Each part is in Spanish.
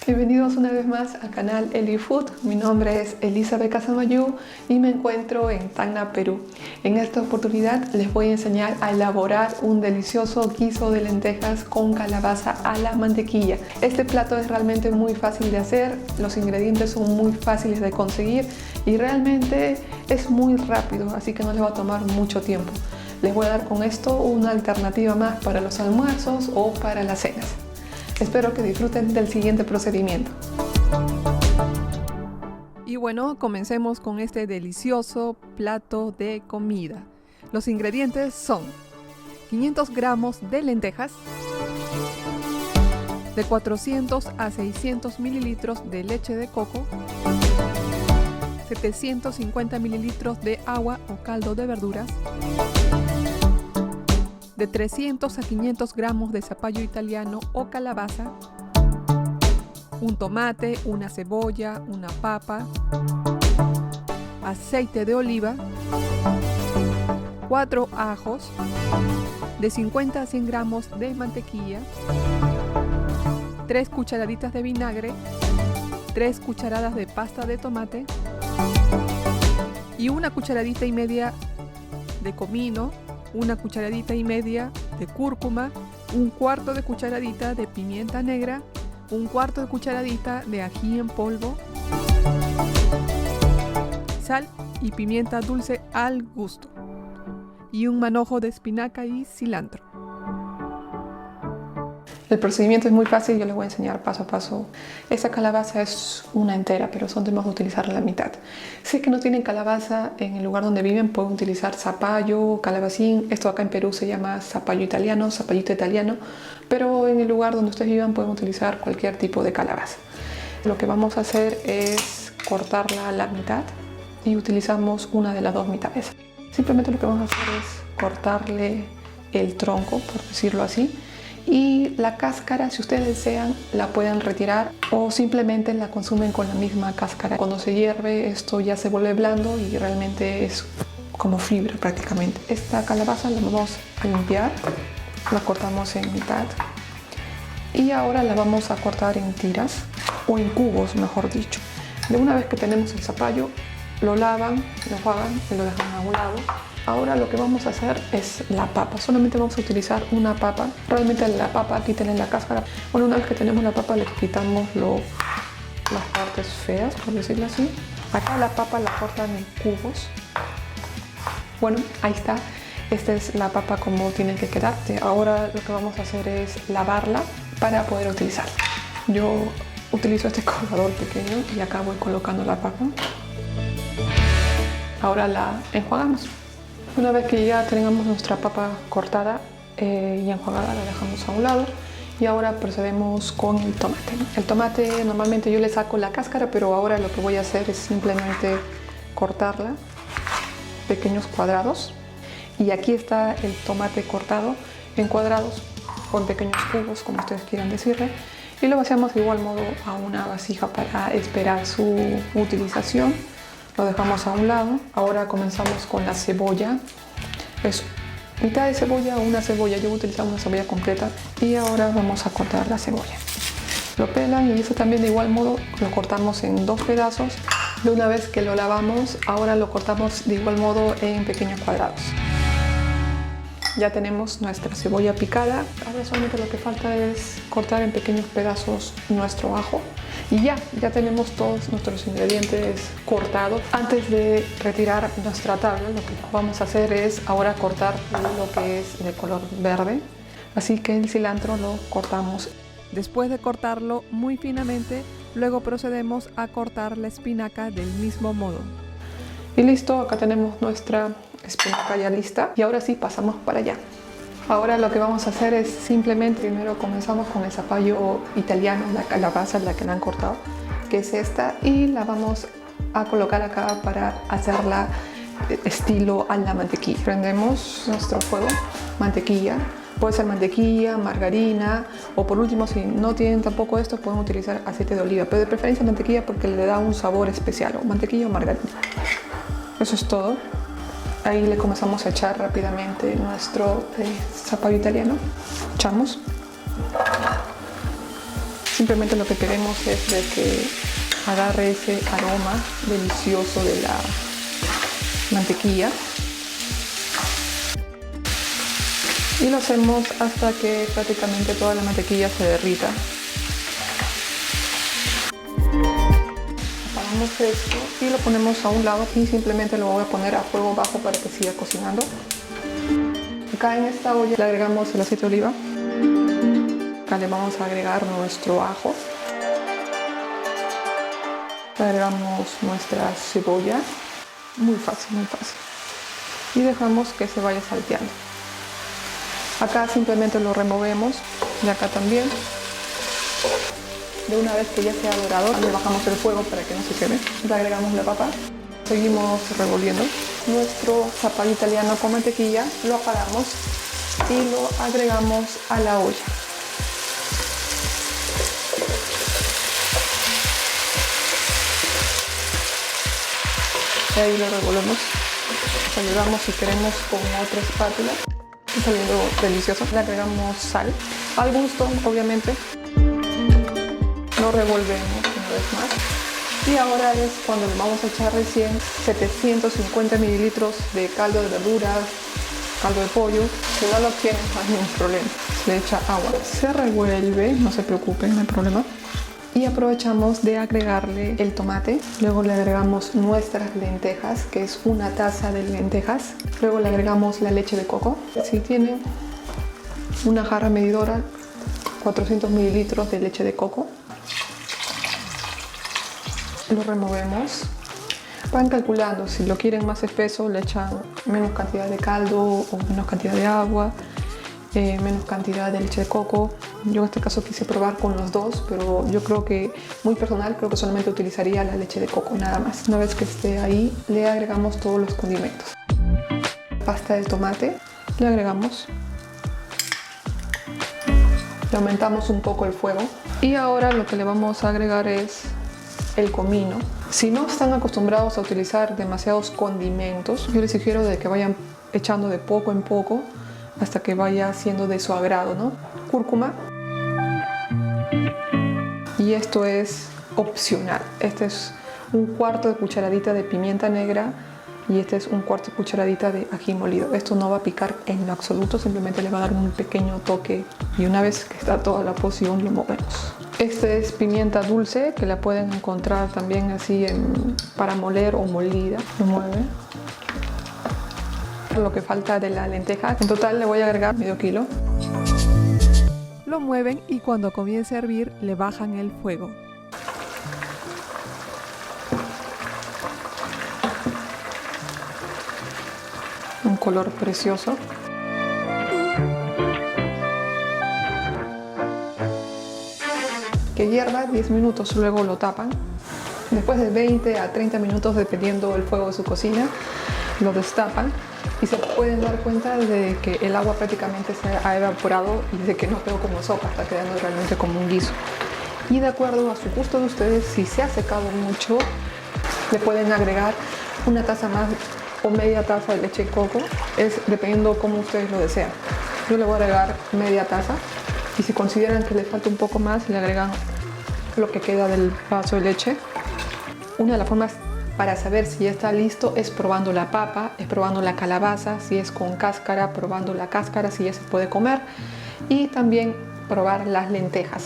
Bienvenidos una vez más al canal Eli Food. Mi nombre es Elizabeth Casamayú y me encuentro en Tacna, Perú. En esta oportunidad les voy a enseñar a elaborar un delicioso guiso de lentejas con calabaza a la mantequilla. Este plato es realmente muy fácil de hacer, los ingredientes son muy fáciles de conseguir y realmente es muy rápido, así que no les va a tomar mucho tiempo. Les voy a dar con esto una alternativa más para los almuerzos o para las cenas. Espero que disfruten del siguiente procedimiento. Y bueno, comencemos con este delicioso plato de comida. Los ingredientes son 500 gramos de lentejas, de 400 a 600 mililitros de leche de coco, 750 mililitros de agua o caldo de verduras, de 300 a 500 gramos de zapallo italiano o calabaza, un tomate, una cebolla, una papa, aceite de oliva, 4 ajos, de 50 a 100 gramos de mantequilla, 3 cucharaditas de vinagre, 3 cucharadas de pasta de tomate y una cucharadita y media de comino, una cucharadita y media de cúrcuma, un cuarto de cucharadita de pimienta negra, un cuarto de cucharadita de ají en polvo, sal y pimienta dulce al gusto y un manojo de espinaca y cilantro. El procedimiento es muy fácil, yo les voy a enseñar paso a paso. Esta calabaza es una entera, pero son tenemos que utilizar la mitad. Si es que no tienen calabaza en el lugar donde viven, pueden utilizar zapallo, calabacín. Esto acá en Perú se llama zapallo italiano, zapallito italiano, pero en el lugar donde ustedes vivan pueden utilizar cualquier tipo de calabaza. Lo que vamos a hacer es cortarla a la mitad y utilizamos una de las dos mitades. Simplemente lo que vamos a hacer es cortarle el tronco, por decirlo así, y la cáscara, si ustedes desean, la pueden retirar o simplemente la consumen con la misma cáscara. Cuando se hierve, esto ya se vuelve blando y realmente es como fibra prácticamente. Esta calabaza la vamos a limpiar, la cortamos en mitad y ahora la vamos a cortar en tiras o en cubos, mejor dicho. De una vez que tenemos el zapallo, lo lavan, lo enjuagan y lo dejan a un lado. Ahora lo que vamos a hacer es la papa. Solamente vamos a utilizar una papa. Realmente la papa, aquí tienen la cáscara. Bueno, una vez que tenemos la papa, le quitamos las partes feas, por decirlo así. Acá la papa la cortan en cubos. Bueno, ahí está. Esta es la papa como tiene que quedar. Ahora lo que vamos a hacer es lavarla para poder utilizarla. Yo utilizo este cortador pequeño y acá voy colocando la papa. Ahora la enjuagamos. Una vez que ya tengamos nuestra papa cortada y enjuagada, la dejamos a un lado y ahora procedemos con el tomate. El tomate normalmente yo le saco la cáscara, pero ahora lo que voy a hacer es simplemente cortarla pequeños cuadrados y aquí está el tomate cortado en cuadrados o en pequeños cubos, como ustedes quieran decirle, y lo vaciamos de igual modo a una vasija para esperar su utilización. Lo dejamos a un lado. Ahora comenzamos con la cebolla. Es mitad de cebolla o una cebolla. Yo voy a utilizar una cebolla completa. Y ahora vamos a cortar la cebolla. Lo pelan y eso también de igual modo lo cortamos en 2 pedazos. De una vez que lo lavamos, ahora lo cortamos de igual modo en pequeños cuadrados. Ya tenemos nuestra cebolla picada. Ahora solamente lo que falta es cortar en pequeños pedazos nuestro ajo. Y ya tenemos todos nuestros ingredientes cortados. Antes de retirar nuestra tabla, lo que vamos a hacer es ahora cortar lo que es de color verde. Así que el cilantro lo cortamos. Después de cortarlo muy finamente, luego procedemos a cortar la espinaca del mismo modo. Y listo, acá tenemos nuestra espinaca ya lista. Y ahora sí, pasamos para allá. Ahora lo que vamos a hacer es simplemente, primero comenzamos con el zapallo italiano, la calabaza, la que la han cortado, que es esta, y la vamos a colocar acá para hacerla estilo a la mantequilla. Prendemos nuestro fuego, mantequilla, puede ser mantequilla, margarina, o por último, si no tienen tampoco esto, pueden utilizar aceite de oliva, pero de preferencia mantequilla porque le da un sabor especial, o mantequilla o margarina. Eso es todo. Ahí le comenzamos a echar rápidamente nuestro zapallo italiano. Echamos. Simplemente lo que queremos es de que agarre ese aroma delicioso de la mantequilla. Y lo hacemos hasta que prácticamente toda la mantequilla se derrita. Apagamos esto y lo ponemos a un lado y simplemente lo voy a poner a fuego bajo para que siga cocinando. Acá en esta olla le agregamos el aceite de oliva. Acá le vamos a agregar nuestro ajo. Le agregamos nuestra cebolla. Muy fácil, muy fácil. Y dejamos que se vaya salteando. Acá simplemente lo removemos y acá también. De una vez que ya sea dorado, le bajamos el fuego para que no se queme. Le agregamos la papa. Seguimos revolviendo. Nuestro zapallo italiano con mantequilla lo apagamos y lo agregamos a la olla. Y ahí lo revolvemos. Ayudamos si queremos con otra espátula. Está saliendo delicioso. Le agregamos sal al gusto, obviamente. Lo revolvemos una vez más. Y ahora es cuando le vamos a echar recién 750 mililitros de caldo de verduras, caldo de pollo. Si no lo tienen, no hay ningún problema. Se le echa agua. Se revuelve, no se preocupen, no hay problema. Y aprovechamos de agregarle el tomate. Luego le agregamos nuestras lentejas, que es una taza de lentejas. Luego le agregamos la leche de coco. Si tienen una jarra medidora, 400 mililitros de leche de coco. Lo removemos. Van calculando, si lo quieren más espeso, le echan menos cantidad de caldo o menos cantidad de agua. Menos cantidad de leche de coco. Yo en este caso quise probar con los dos, pero yo creo que, muy personal, creo que solamente utilizaría la leche de coco, nada más. Una vez que esté ahí, le agregamos todos los condimentos. Pasta de tomate, le agregamos. Le aumentamos un poco el fuego. Y ahora lo que le vamos a agregar es el comino. Si no están acostumbrados a utilizar demasiados condimentos, yo les sugiero de que vayan echando de poco en poco hasta que vaya siendo de su agrado, ¿no? Cúrcuma. Y esto es opcional. Este es un cuarto de cucharadita de pimienta negra y este es un cuarto de cucharadita de ají molido. Esto no va a picar en lo absoluto, simplemente le va a dar un pequeño toque y una vez que está toda la poción lo movemos. Este es pimienta dulce, que la pueden encontrar también así para moler o molida. Lo mueve. Lo que falta de la lenteja. En total le voy a agregar medio kilo. Lo mueven y cuando comience a hervir le bajan el fuego. Un color precioso. Que hierva 10 minutos, luego lo tapan. Después de 20 a 30 minutos, dependiendo del fuego de su cocina, lo destapan y se pueden dar cuenta de que el agua prácticamente se ha evaporado y de que no quedó como sopa, está quedando realmente como un guiso. Y de acuerdo a su gusto de ustedes, si se ha secado mucho, le pueden agregar una taza más o media taza de leche de coco, es dependiendo cómo ustedes lo desean. Yo le voy a agregar media taza y si consideran que le falta un poco más, le agregan lo que queda del vaso de leche. Una de las formas para saber si ya está listo es probando la papa, es probando la calabaza, si es con cáscara, probando la cáscara, si ya se puede comer. Y también probar las lentejas.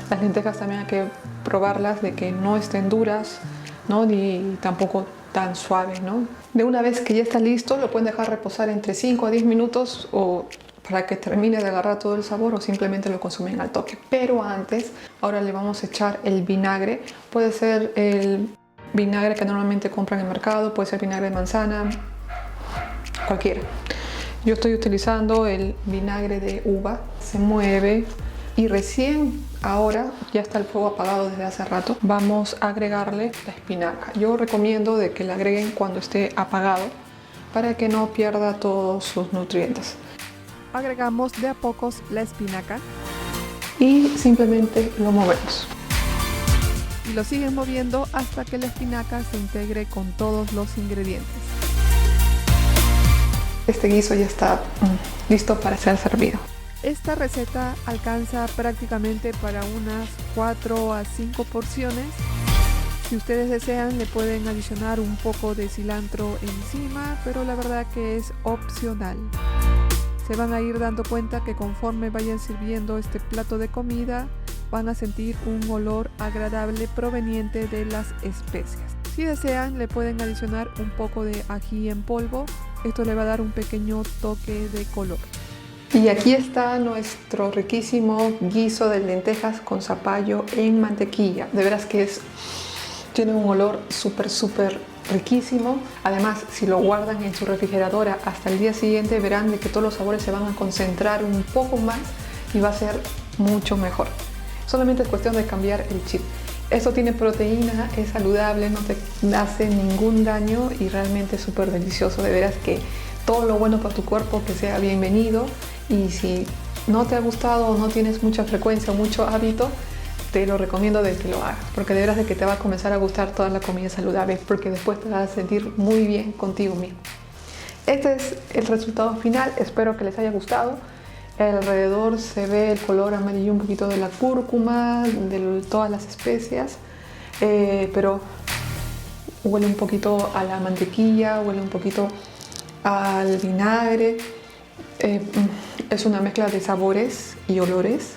Las lentejas también hay que probarlas de que no estén duras, ¿no? Ni tampoco tan suaves, ¿no? De una vez que ya está listo, lo pueden dejar reposar entre 5 a 10 minutos o para que termine de agarrar todo el sabor o simplemente lo consumen al toque. Pero antes, ahora le vamos a echar el vinagre. Puede ser el vinagre que normalmente compran en el mercado, puede ser vinagre de manzana, cualquiera. Yo estoy utilizando el vinagre de uva. Se mueve y recién ahora, ya está el fuego apagado desde hace rato, vamos a agregarle la espinaca. Yo recomiendo de que la agreguen cuando esté apagado para que no pierda todos sus nutrientes. Agregamos de a pocos la espinaca y simplemente lo movemos. Y lo siguen moviendo hasta que la espinaca se integre con todos los ingredientes. Este guiso ya está listo para ser servido. Esta receta alcanza prácticamente para unas 4 a 5 porciones. Si ustedes desean, le pueden adicionar un poco de cilantro encima, pero la verdad que es opcional. Se van a ir dando cuenta que conforme vayan sirviendo este plato de comida, van a sentir un olor agradable proveniente de las especias. Si desean, le pueden adicionar un poco de ají en polvo. Esto le va a dar un pequeño toque de color. Y aquí está nuestro riquísimo guiso de lentejas con zapallo en mantequilla. De veras que tiene un olor súper riquísimo. Además, si lo guardan en su refrigeradora hasta el día siguiente, verán de que todos los sabores se van a concentrar un poco más y va a ser mucho mejor. Solamente es cuestión de cambiar el chip. Esto tiene proteína, es saludable, no te hace ningún daño y realmente es súper delicioso. De veras que todo lo bueno para tu cuerpo que sea bienvenido. Y si no te ha gustado o no tienes mucha frecuencia o mucho hábito, te lo recomiendo de que lo hagas, porque de veras de que te va a comenzar a gustar toda la comida saludable, porque después te vas a sentir muy bien contigo mismo. Este es el resultado final, espero que les haya gustado. Alrededor se ve el color amarillo un poquito de la cúrcuma, de todas las especias, pero huele un poquito a la mantequilla, huele un poquito al vinagre. Es una mezcla de sabores y olores.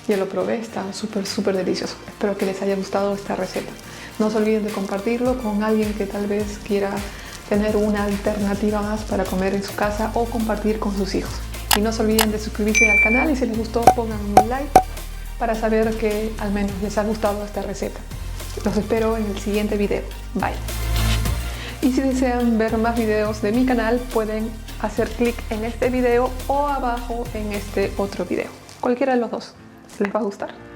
Ya lo probé, está súper delicioso. Espero que les haya gustado esta receta. No se olviden de compartirlo con alguien que tal vez quiera tener una alternativa más para comer en su casa o compartir con sus hijos. Y no se olviden de suscribirse al canal y si les gustó pongan un like para saber que al menos les ha gustado esta receta. Los espero en el siguiente video. Bye. Y si desean ver más videos de mi canal pueden hacer clic en este video o abajo en este otro video. Cualquiera de los dos les va a gustar.